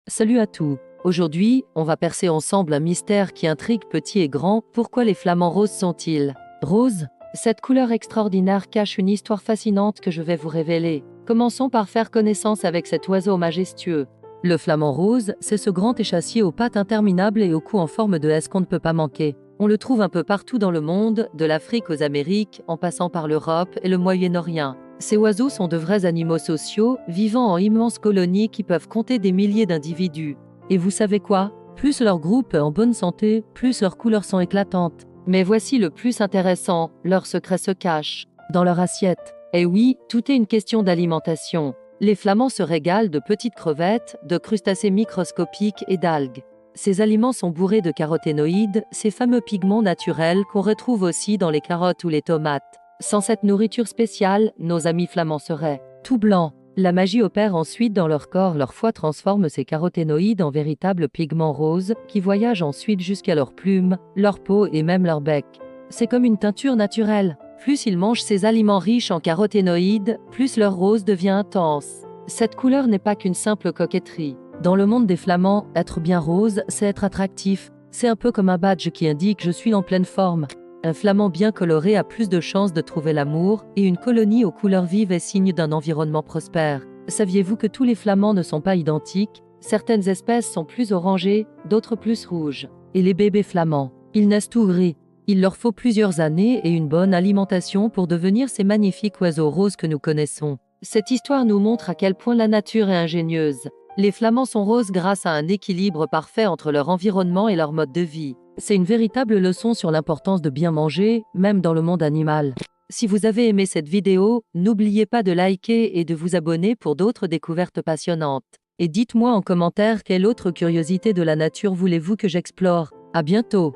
Salut à tous. Aujourd'hui, on va percer ensemble un mystère qui intrigue petits et grands. Pourquoi les flamants roses sont-ils roses? Cette couleur extraordinaire cache une histoire fascinante que je vais vous révéler. Commençons par faire connaissance avec cet oiseau majestueux. Le flamant rose, c'est ce grand échassier aux pattes interminables et au cou en forme de S qu'on ne peut pas manquer. On le trouve un peu partout dans le monde, de l'Afrique aux Amériques, en passant par l'Europe et le Moyen-Orient. Ces oiseaux sont de vrais animaux sociaux, vivant en immenses colonies qui peuvent compter des milliers d'individus. Et vous savez quoi? Plus leur groupe est en bonne santé, plus leurs couleurs sont éclatantes. Mais voici le plus intéressant, leur secret se cache dans leur assiette. Et oui, tout est une question d'alimentation. Les flamands se régalent de petites crevettes, de crustacés microscopiques et d'algues. Ces aliments sont bourrés de caroténoïdes, ces fameux pigments naturels qu'on retrouve aussi dans les carottes ou les tomates. Sans cette nourriture spéciale, nos amis flamands seraient tout blancs. La magie opère ensuite dans leur corps, leur foie transforme ces caroténoïdes en véritables pigments roses qui voyagent ensuite jusqu'à leurs plumes, leur peau et même leur bec. C'est comme une teinture naturelle. Plus ils mangent ces aliments riches en caroténoïdes, plus leur rose devient intense. Cette couleur n'est pas qu'une simple coquetterie. Dans le monde des flamands, être bien rose, c'est être attractif. C'est un peu comme un badge qui indique « je suis en pleine forme ». Un flamand bien coloré a plus de chances de trouver l'amour, et une colonie aux couleurs vives est signe d'un environnement prospère. Saviez-vous que tous les flamands ne sont pas identiques? Certaines espèces sont plus orangées, d'autres plus rouges. Et les bébés flamands, ils naissent tout gris. Il leur faut plusieurs années et une bonne alimentation pour devenir ces magnifiques oiseaux roses que nous connaissons. Cette histoire nous montre à quel point la nature est ingénieuse. Les flamands sont roses grâce à un équilibre parfait entre leur environnement et leur mode de vie. C'est une véritable leçon sur l'importance de bien manger, même dans le monde animal. Si vous avez aimé cette vidéo, n'oubliez pas de liker et de vous abonner pour d'autres découvertes passionnantes. Et dites-moi en commentaire quelle autre curiosité de la nature voulez-vous que j'explore. À bientôt!